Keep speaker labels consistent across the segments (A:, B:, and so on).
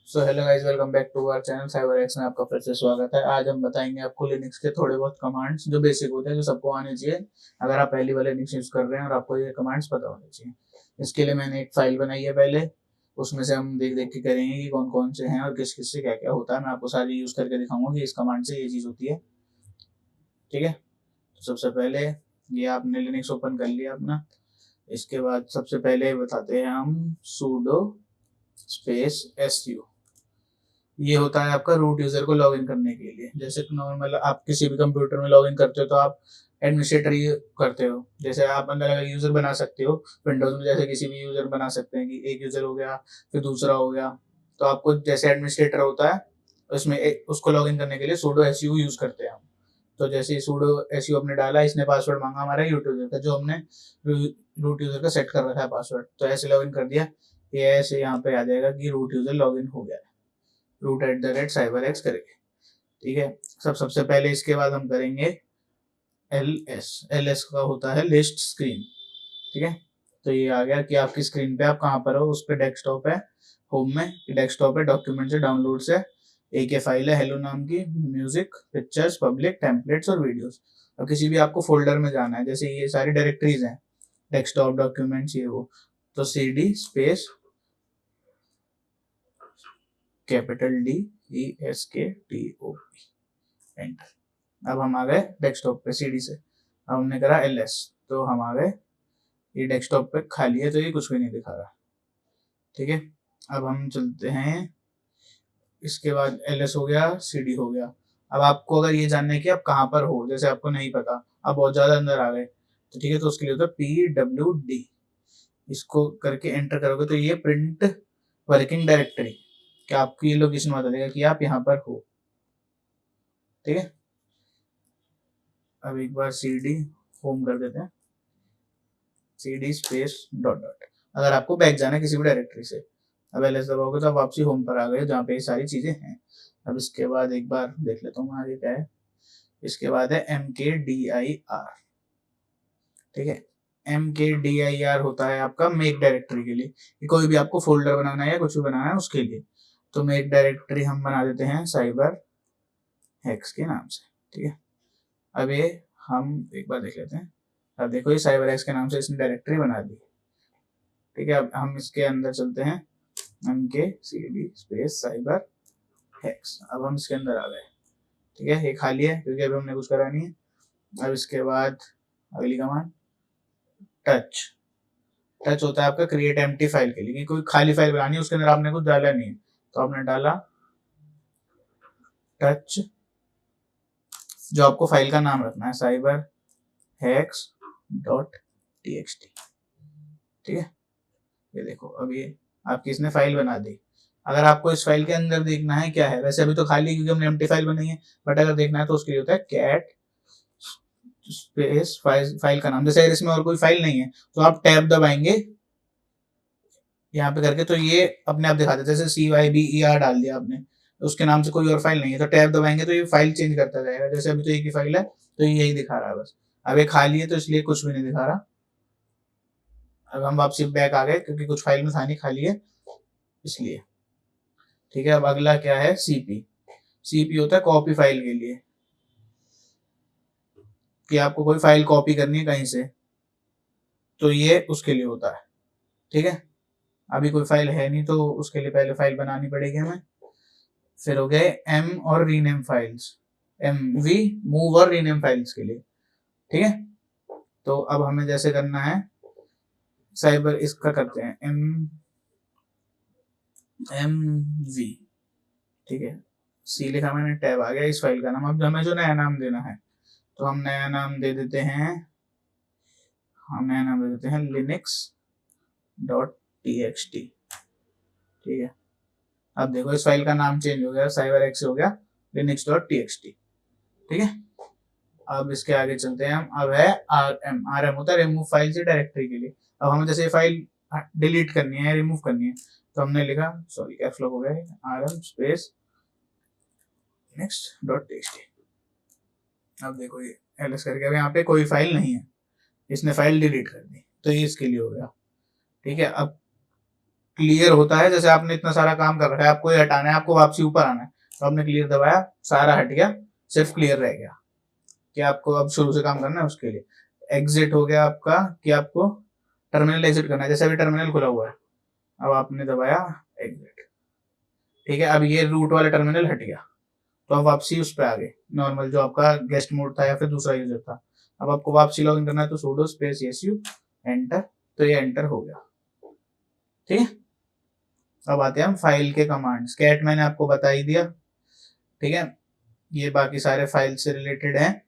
A: So hello guys, welcome back to our channel Cyber X में आपका फिर से स्वागत है। आज हम बताएंगे आपको लिनक्स के थोड़े बहुत कमांड्स जो बेसिक होते हैं, जो सबको आने चाहिए अगर आप पहली बार लिनक्स यूज कर रहे हैं और आपको ये कमांड्स पता होने चाहिए। इसके लिए मैंने एक फाइल बनाई है पहले, उसमें से हम देख देख के करेंगे कि कौन कौन से हैं और किस किस से क्या क्या होता है। मैं आपको सारी यूज करके दिखाऊंगा कि इस कमांड से ये चीज़ होती है। ठीक है, तो सबसे पहले ये आपने लिनक्स ओपन कर लिया अपना। इसके बाद सबसे पहले बताते हैं हम sudo स्पेस su। ये होता है आपका रूट यूजर को लॉगिन करने के लिए। जैसे नॉर्मल आप किसी भी कंप्यूटर में लॉगिन करते हो तो आप एडमिनिस्ट्रेटर ही करते हो। जैसे आप अंदर अलग यूजर बना सकते हो विंडोज में, जैसे किसी भी यूजर बना सकते हैं कि एक यूजर हो गया फिर दूसरा हो गया। तो आपको जैसे एडमिनिस्ट्रेटर होता है उसमें उसको लॉगिन करने के लिए sudo su यूज करते हैं हम। तो जैसे sudo su हमने डाला, इसने पासवर्ड मांगा हमारा रूट यूजर का, जो हमने रूट यूजर का सेट कर रखा है पासवर्ड। तो ऐसे लॉगिन कर दिया, ये ऐसे यहाँ पे आ जाएगा कि रूट यूजर लॉगिन हो गया है, root@cyberx करेंगे। ठीक है, सबसे पहले इसके बाद हम करेंगे एल एस का होता है लिस्ट स्क्रीन। ठीक है, तो ये आ गया कि आपकी स्क्रीन पे आप कहाँ पर हो। उस पर डेस्कटॉप है, होम में डेस्कटॉप है, डॉक्यूमेंट से डाउनलोड से एक ये फाइल है हेलो नाम की, म्यूजिक, पिक्चर्स, पब्लिक, टेम्पलेट्स और वीडियोस। अब किसी भी आपको फोल्डर में जाना है, जैसे ये सारी डायरेक्टरीज हैं, डेस्कटॉप, डॉक्यूमेंट्स, ये वो, तो cd स्पेस DESKTOP एंटर। अब हम आ गए डेस्कटॉप पे सीडी से। अब हमने करा ls, तो हम आ गए, ये डेस्कटॉप पे खाली है तो ये कुछ भी नहीं दिखा रहा। ठीक है, अब हम चलते हैं, इसके बाद ls हो गया, cd हो गया। अब आपको अगर ये जानना है कि आप कहाँ पर हो, जैसे आपको नहीं पता, आप बहुत ज्यादा अंदर आ गए, तो ठीक है, तो उसके लिए होता है pwd। इसको करके एंटर करोगे तो ये प्रिंट वर्किंग डायरेक्टरी, कि आपकी लोकेशन बता देगा कि आप यहाँ पर हो। ठीक है, अब एक बार cd होम कर देते हैं, cd स्पेस डॉट डॉट, अगर आपको बैक जाना है किसी भी डायरेक्टरी से। अब ls दबाओगे तो आप वापसी होम पर आ गए जहाँ पे ये सारी चीजें हैं। अब इसके बाद एक बार देख लेता हूँ आगे क्या है। इसके बाद है mkdir। ठीक है, mkdir होता है आपका मेक डायरेक्टरी के लिए, कि कोई भी आपको फोल्डर बनाना है या कुछ भी बनाना है उसके लिए। तो मेक डायरेक्टरी हम बना देते हैं साइबर हैक्स के नाम से। ठीक है, अब ये हम एक बार देख लेते हैं। अब देखो, ये साइबर हैक्स के नाम से इसने डायरेक्टरी बना दी। ठीक है, अब हम इसके अंदर चलते हैं, mkcd स्पेस साइबर हैक्स। अब हम इसके अंदर आ गए। ठीक है, ये खाली है क्योंकि अभी हमने कुछ करा नहीं है। अब इसके बाद अगली कमांड टच। टच होता है आपका क्रिएट एम्प्टी फाइल के लिए, कि कोई खाली फाइल बनानी है, उसके अंदर आपने कुछ डाला नहीं है, तो आपने डाला टच, जो आपको फाइल का नाम रखना है साइबर हैक्स डॉट txt। ठीक है, ये देखो, अब ये आपकी इसने फाइल बना दी। अगर आपको इस फाइल के अंदर देखना है क्या है, वैसे अभी तो खाली है क्योंकि हमने एम्प्टी फाइल बनाई है, बट अगर देखना है तो उसके लिए होता है कैट स्पेस फाइल का नाम। जैसे अगर इसमें और कोई फाइल नहीं है तो आप टैब दबाएंगे यहाँ पे करके, तो ये अपने आप दिखा देता है। जैसे CYBER डाल दिया आपने, तो उसके नाम से कोई और फाइल नहीं है, तो टैब दबाएंगे तो ये फाइल चेंज करता जाएगा। जैसे अभी तो एक ही फाइल है तो ये यही दिखा रहा है बस। अब ये खाली है तो इसलिए कुछ भी नहीं दिखा रहा। अब हम वापसी बैक आ गए क्योंकि कुछ फाइल में था नहीं, खाली है इसलिए। ठीक है, अब अगला क्या है, सीपी। सीपी होता है कॉपी फाइल के लिए, कि आपको कोई फाइल कॉपी करनी है कहीं से, तो ये उसके लिए होता है। ठीक है, अभी कोई फाइल है नहीं तो उसके लिए पहले फाइल बनानी पड़ेगी हमें। फिर हो गए एम और रीनेम फाइल्स, MV मूव और रीनेम फाइल्स के लिए। ठीक है, तो अब हमें जैसे करना है साइबर इसका करते हैं MV। ठीक है, सी लिखा मैंने, टैब आ गया इस फाइल का नाम। अब हमें जो नया नाम देना है, तो हम नया नाम दे देते हैं, लिनक्स डॉट txt। ठीक है, अब देखो इस फाइल का नाम चेंज हो गया, साइबर एक्स हो गया लिनक्स डॉट txt। ठीक है, अब इसके आगे चलते हैं हम। अब है आरएम होता है रिमूव फाइल से डायरेक्टरी के लिए। अब हमें जैसे फाइल डिलीट करनी है, रिमूव करनी है, तो हमने लिखा, सॉरी कैप्स लॉक हो गया, RM space next dot text. अब देखो ये एलएस करके, अब यहाँ पे कोई फाइल नहीं है, इसने फाइल डिलीट कर दी, तो ये इसके लिए हो गया। ठीक है, अब क्लियर होता है, जैसे आपने इतना सारा काम कर रखा है, आपको ये हटाना है, आपको वापसी ऊपर आना है, तो आपने क्लियर दबाया, सारा हट गया, सिर्फ क्लियर रह गया कि आपको अब शुरू से काम करना है। उसके लिए एग्जिट हो गया आपका कि आपको टर्मिनल एग्जिट करना है, जैसे अभी टर्मिनल खुला हुआ है, अब आपने दबाया एग्जिट, ठीक है। अब ये रूट वाला टर्मिनल हट गया, तो आप वापसी उस पर आ गए, नॉर्मल जो आपका गेस्ट मोड था या फिर दूसरा यूजर था। अब आपको वापसी लॉगिन करना है, तो sudo स्पेस su एंटर, तो ये एंटर हो गया, ठीक है। अब आते हैं हम फाइल के कमांड्स। कैट मैंने आपको बता ही दिया, ठीक है, ये बाकी सारे फाइल से रिलेटेड हैं।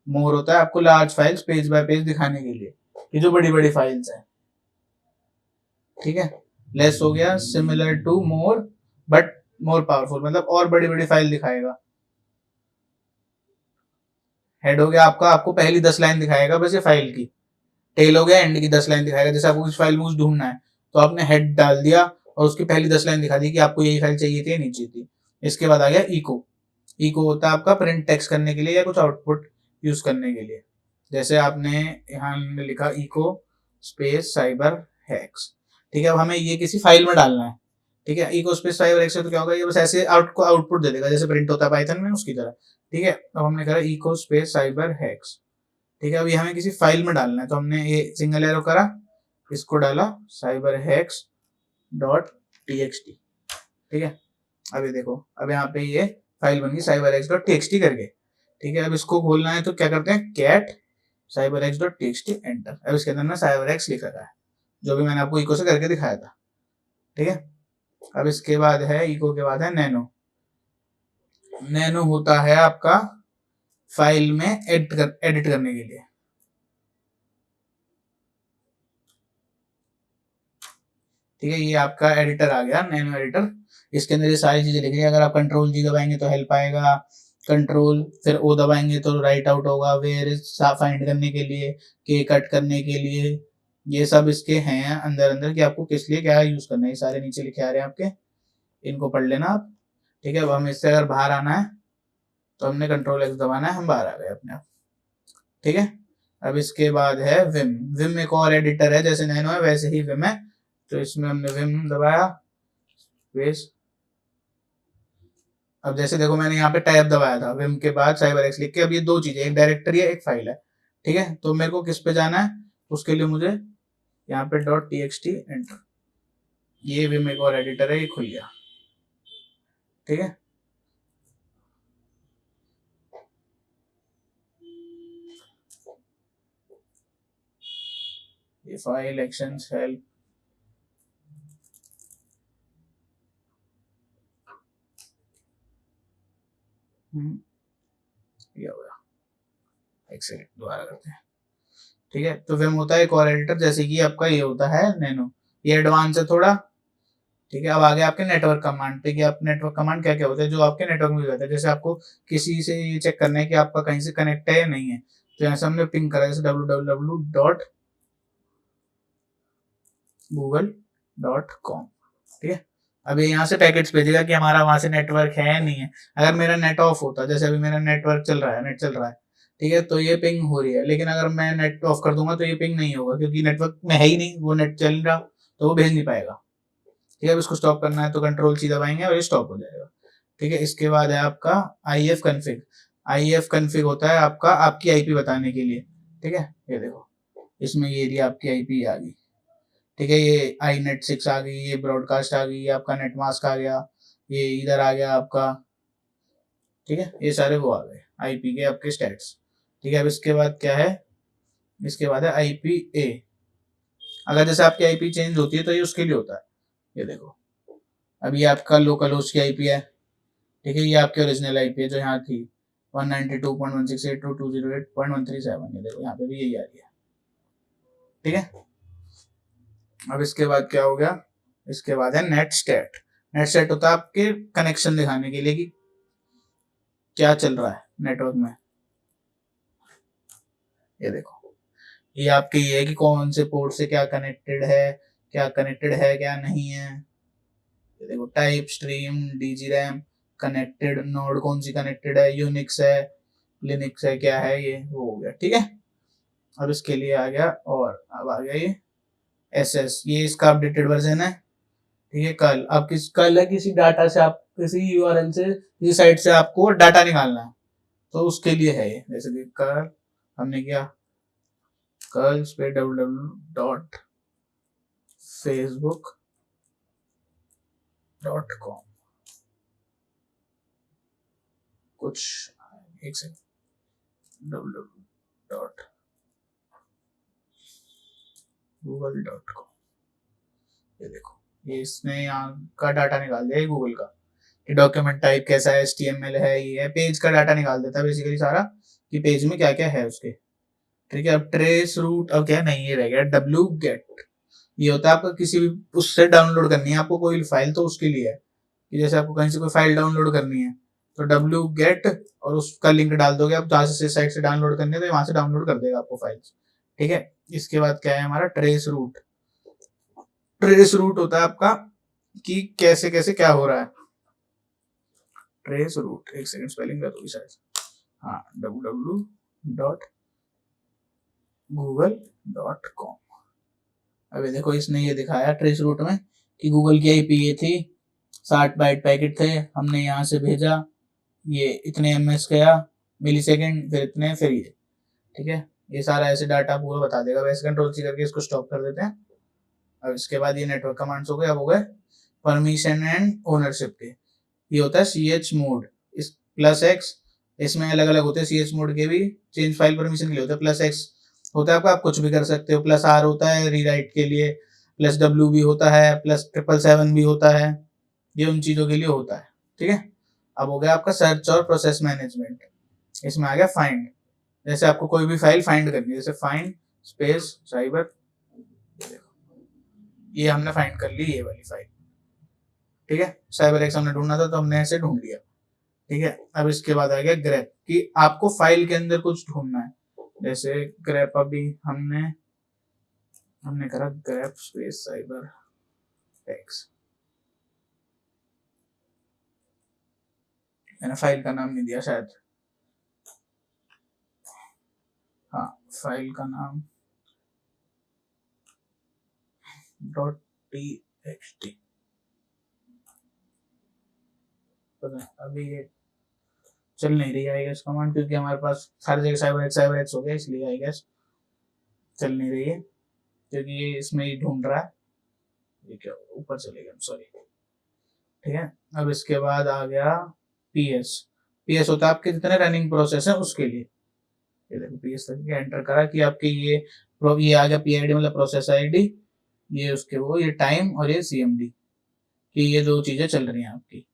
A: मोर होता है आपको large files page bye page दिखाने के लिए, ये जो बड़ी बड़ी फाइल्स हैं, ठीक है। लेस हो गया similar to more but more powerful, मतलब और बड़ी बड़ी फाइल दिखाएगा। हेड हो गया आपका, आपको पहली 10 लाइन दिखाएगा बस ये फाइल की। टेल हो गया एंड की 10 लाइन दिखाएगा, जैसे आपको इस फाइल में कुछ ढूंढना है, तो आपने हेड डाल दिया और उसकी पहली 10 लाइन दिखा दी कि आपको यही फाइल चाहिए थी या नहीं चाहिए थी। इसके बाद आ गया इको। इको होता है आपका प्रिंट टेक्स्ट करने के लिए या कुछ आउटपुट यूज करने के लिए, जैसे आपने यहाँ लिखा इको स्पेस साइबर हैक्स, ठीक है। अब हमें ये किसी फाइल में डालना है, ठीक है। इको स्पेस साइबर हैक्स से तो क्या होगा, ये बस ऐसे आउटपुट दे देगा जैसे प्रिंट होता है पाइथन में, उसकी तरह, ठीक है। अब हमने करा इको स्पेस साइबर हैक्स, ठीक है। अब ये हमें किसी फाइल में डालना है, तो हमने ये सिंगल एरो करा, इसको डाला साइबर हैक्स डॉट txt, ठीक है। अब ये देखो, अब यहाँ पे ये फाइल बन गई साइबर एक्स डॉट txt करके, ठीक है। अब इसको खोलना है तो क्या करते हैं, cat cyber x dot txt enter. अब इसके अंदर ना साइबर एक्स लिखा रहा है, जो भी मैंने आपको इको से करके दिखाया था, ठीक है। अब इसके बाद है इको के बाद है नैनो। नैनो होता है आपका फाइल में एडिट करने के लिए, ठीक है। ये आपका एडिटर आ गया, नैनो एडिटर। इसके अंदर ये सारी चीजें लिखी है। अगर आप कंट्रोल जी दबाएंगे तो हेल्प आएगा, कंट्रोल फिर ओ दबाएंगे तो राइट आउट होगा, वेयर इज फाइंड करने के लिए, के कट करने के लिए, ये सब इसके हैं अंदर अंदर कि आपको किस लिए क्या यूज करना है। ये सारे नीचे लिखे आ रहे हैं आपके, इनको पढ़ लेना आप, ठीक है। अब हम इससे अगर बाहर आना है तो हमने कंट्रोल एक्स दबाना है, हम बाहर आ गए अपने आप, ठीक है। अब इसके बाद है विम। विम एक और एडिटर है, जैसे नैनो है वैसे ही विम है, तो इसमें हमने विम दबाया स्पेस। अब जैसे देखो मैंने यहाँ पे टैब दबाया था, विम के बाद साइबर एक्स लिख के, अब ये दो चीजें, एक डायरेक्टरी है एक फाइल है, ठीक है। तो मेरे को किस पे जाना है, उसके लिए मुझे यहाँ पे डॉट txt एंटर, ये विम एक और एडिटर है, ये खुल गया, ठीक है। ये फाइल एक्शंस हेल्प, ये हो गया, एक सेकंड दोबारा करते हैं, ठीक है। तो विम होता है एक और एडिटर, जैसे कि आपका ये होता है नैनो, ये एडवांस है थोड़ा, ठीक है। अब आगे आपके नेटवर्क कमांड पे, कि आप नेटवर्क कमांड क्या क्या होते हैं जो आपके नेटवर्क में जाते हैं, जैसे आपको किसी से ये चेक करना है कि आपका कहीं से कनेक्ट है या नहीं है, तो यहाँ से हमने पिंग करा, जैसे www.google.com, ठीक है। अब ये यहाँ से पैकेट्स भेजेगा कि हमारा वहां से नेटवर्क है या नहीं है। अगर मेरा नेट ऑफ होता, जैसे अभी मेरा नेटवर्क चल रहा है, नेट चल रहा है, ठीक है, तो ये पिंग हो रही है, लेकिन अगर मैं नेट ऑफ कर दूंगा तो ये पिंग नहीं होगा, क्योंकि नेटवर्क में है ही नहीं, वो नेट चल रहा, तो वो भेज नहीं पाएगा, ठीक है। अब इसको स्टॉप करना है तो कंट्रोल सी दबाएंगे और ये स्टॉप हो जाएगा, ठीक है। इसके बाद है आपका IF कन्फिग। IF कन्फिग होता है आपका आपकी आईपी बताने के लिए, ठीक है। ये देखो इसमें ये एरिया आपकी आईपी आ गई, ठीक है। ये iNet 6 आ गई, ये ब्रॉडकास्ट आ गई, आपका नेट मास्क आ गया, ये इधर आ गया आपका, ठीक है। ये सारे वो आ गए आईपी के आपके स्टैट्स, ठीक है। अब इसके बाद क्या है, इसके बाद है IPA। अगर जैसे आपकी आईपी चेंज होती है तो ये उसके लिए होता है, ये देखो अब ये आपका लोकल होस्ट की आईपी है, ठीक है। ये आपकी ओरिजिनल आईपी है जो यहाँ थी 192.168.208.137, ये देखो यहाँ पे भी यही आ रही है, ठीक है। अब इसके बाद क्या हो गया, इसके बाद है नेट स्टेट। नेट स्टेट होता है आपके कनेक्शन दिखाने के लिए कि क्या चल रहा है नेटवर्क में, ये देखो ये आपके ये है कि कौन से पोर्ट से क्या कनेक्टेड है, क्या नहीं है, ये देखो type stream DG RAM connected, node कौन सी कनेक्टेड है, यूनिक्स है लिनक्स है, क्या है ये, वो हो गया, ठीक है। अब इसके लिए आ गया, और अब आ गया ये SS, ये इसका अपडेटेड वर्जन है, ठीक है, कल है किसी डाटा से, आप किसी यूआरएल से, किसी साइट से आपको डाटा निकालना है, तो उसके लिए है ये। जैसे कि कल हमने किया कल पे www.facebook.com कुछ, एक सेकंड, www.google.com, ये देखो, ये इसने यहाँ का डाटा निकाल दिया गूगल का, कि डॉक्यूमेंट टाइप कैसा है, HTML है, ये है, पेज का डाटा निकाल देता है बेसिकली सारा, कि पेज में क्या क्या है उसके। ठीक है, अब ट्रेस रूट, अब क्या नहीं, ये रह गया wget, ये होता है आपको किसी भी उससे डाउनलोड करनी है आपको कोई फाइल, तो उसके लिए है कि जैसे आपको कहीं से कोई फाइल डाउनलोड करनी है तो wget और उसका लिंक डाल दोगे आप, जहाँ से साइट से डाउनलोड करनी है तो वहां से डाउनलोड कर देगा आपको फाइल्स। ठीक है, इसके बाद क्या है हमारा ट्रेस रूट। ट्रेस रूट होता है आपका कि कैसे कैसे क्या हो रहा है। ट्रेस रूट, एक सेकंड, स्पेलिंग कर दो शायद, हाँ, www.google.com। अभी देखो इसने ये दिखाया ट्रेस रूट में कि गूगल की आईपी ये थी, 60 बाइट पैकेट थे, हमने यहाँ से भेजा, ये इतने एमएस गया, मिली सेकेंड, फिर इतने, फिर ये। ठीक है, ये सारा ऐसे डाटा पूरा बता देगा। वैसे कंट्रोल सी करके इसको स्टॉप कर देते हैं। अब इसके बाद ये नेटवर्क कमांड्स हो गए। अब हो गए परमिशन एंड ओनरशिप के, ये होता है ch मोड, इस +x, इसमें अलग अलग होते हैं ch मोड के भी, चेंज फाइल परमिशन के लिए होता है, +x होता है आपका, आप कुछ भी कर सकते हो, +r होता है रीराइट के लिए, +w भी होता है, +777 भी होता है, ये उन चीजों के लिए होता है। ठीक है, अब हो गया आपका सर्च और प्रोसेस मैनेजमेंट, इसमें आ गया फाइंड, जैसे आपको कोई भी फाइल फाइंड करनी है, जैसे फाइंड स्पेस साइबर, ये हमने फाइंड कर ली ये वाली फाइल। ठीक है, साइबर एक्स हमने ढूंढना था तो हमने ऐसे ढूंढ लिया। ठीक है, अब इसके बाद आ गया ग्रेप, कि आपको फाइल के अंदर कुछ ढूंढना है, जैसे ग्रेप अभी हमने करा ग्रेप स्पेस साइबर एक्स, मैंने फाइल का नाम नहीं दिया शायद, हाँ, फाइल का नाम .txt, अभी ये चल नहीं रही आई गेस कमांड, क्योंकि हमारे पास सारी जगह साइबर एक्स हो गया, इसलिए आई गेस चल नहीं रही है, क्योंकि ये इसमें ही ढूंढ रहा है। ये क्या ऊपर चलेगा, सॉरी। ठीक है, अब इसके बाद आ गया पीएस होता है आपके जितने रनिंग प्रोसेस है उसके लिए। ये देखो पीएस तक एंटर करा कि आपके ये आ गया पीआईडी मतलब प्रोसेस आईडी, ये उसके वो ये टाइम और ये सीएमडी, कि ये दो चीजें चल रही हैं आपकी,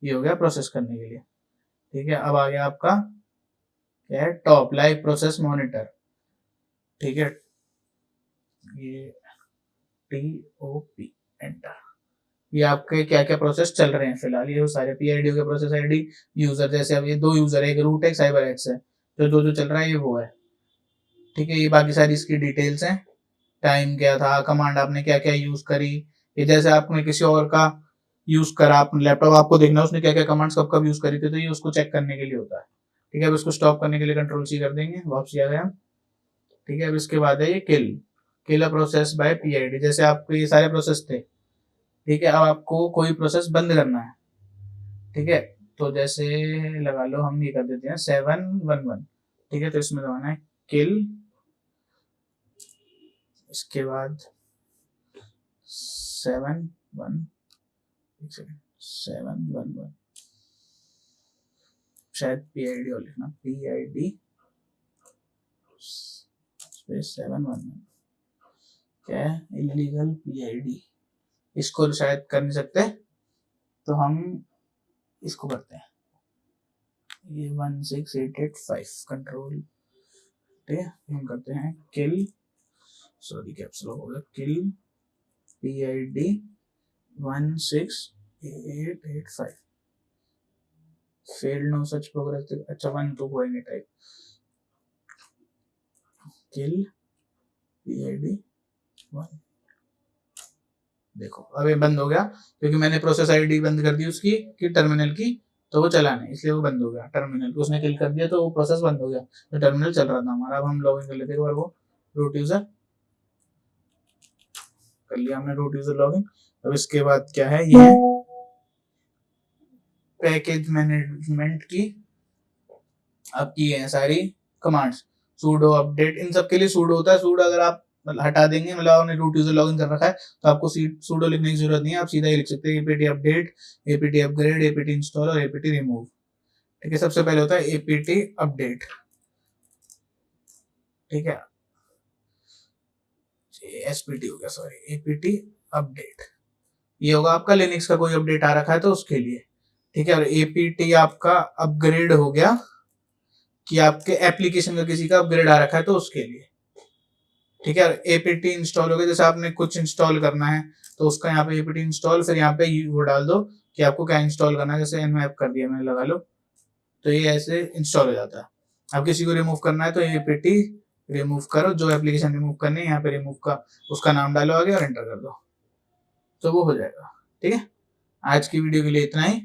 A: ये हो गया प्रोसेस करने के लिए। ठीक है, अब आ गया आपका क्या है, टॉप लाइव प्रोसेस मॉनिटर। ठीक है, ये TOP एंटर, ये आपके क्या क्या प्रोसेस चल रहे हैं फिलहाल, ये सारे पीआईडी के प्रोसेस आईडी, यूजर, जैसे अब ये 2 यूजर है, एक रूट है, साइबर एक्स है, जो चल रहा है ये वो है। ठीक है, ये बाकी सारी इसकी डिटेल्स हैं, टाइम क्या था, कमांड आपने क्या क्या यूज करी, ये जैसे आपने किसी और का यूज करा, अपने लैपटॉप आपको देखना उसने क्या क्या कमांड्स कब कब यूज करी थी, तो ये उसको चेक करने के लिए होता है। ठीक है, अब इसको स्टॉप करने के लिए कंट्रोल सी कर देंगे, वापसी आ गया। ठीक है, अब इसके बाद है ये किल अ प्रोसेस बाय पीआईडी, जैसे आपके ये सारे प्रोसेस थे। ठीक है, अब आपको कोई प्रोसेस बंद करना है। ठीक है, तो जैसे लगा लो हम ये कर देते हैं 711। ठीक है, तो इसमें दबाना है किल, इसके बाद 711 शायद पीआईडी और लिखना, पीआईडी स्पेस 711, क्या है, इलीगल पीआईडी, इसको शायद कर नहीं सकते तो हम इसको करते हैं, ये 16885 कंट्रोल। ठीक है, हम करते हैं किल, सॉरी कैप्स लॉक हो गया, kill PID 16885, failed no such progress, अच्छा 1 तो कोई नहीं टाइप, किल पीआईडी 1। देखो अब ये बंद हो गया, क्योंकि मैंने प्रोसेस आईडी बंद कर दी उसकी कि टर्मिनल की, तो वो चला नहीं, इसलिए वो बंद हो गया। टर्मिनल को उसने किल कर दिया तो वो प्रोसेस बंद हो गया, तो टर्मिनल चल रहा था हमारा। अब हम लॉगिन कर लेते हैं एक बार, वो रूट यूजर कर लिया हमने रूट यूजर लॉगिन। अब इसके बाद क्या है, ये पैकेज मैनेजमेंट की आपकी है सारी कमांड्स। सूडो अपडेट, इन सब के लिए सूडो होता है। सूडो अगर आप हटा देंगे, मतलब आपने रूट यूजर लॉगिन कर रखा है तो आपको सूडो लिखने की जरूरत नहीं है, आप सीधा ही लिख सकते हैं APT update, APT upgrade, APT install और एपीटी रिमूव। ठीक है, सबसे पहले होता है एपीटी अपडेट। ठीक है, एसपीटी हो गया, सॉरी, एपीटी अपडेट। ये होगा आपका लिनक्स का कोई अपडेट आ रखा है तो उसके लिए। ठीक है, और एपीटी आपका अपग्रेड हो गया कि आपके एप्लीकेशन का किसी का अपग्रेड आ रखा है तो उसके लिए। ठीक है, एपीटी इंस्टॉल हो गया, जैसे आपने कुछ इंस्टॉल करना है तो उसका यहाँ पे एपीटी इंस्टॉल, फिर यहाँ पे वो डाल दो कि आपको क्या इंस्टॉल करना है, जैसे nmap कर दिया मैंने, लगा लो, तो ये ऐसे इंस्टॉल हो जाता है। अब किसी को रिमूव करना है तो एपीटी रिमूव करो, जो एप्लीकेशन रिमूव करनी है यहाँ पे रिमूव का उसका नाम डालो आगे और एंटर कर दो, तो वो हो जाएगा। ठीक है, आज की वीडियो के लिए इतना ही।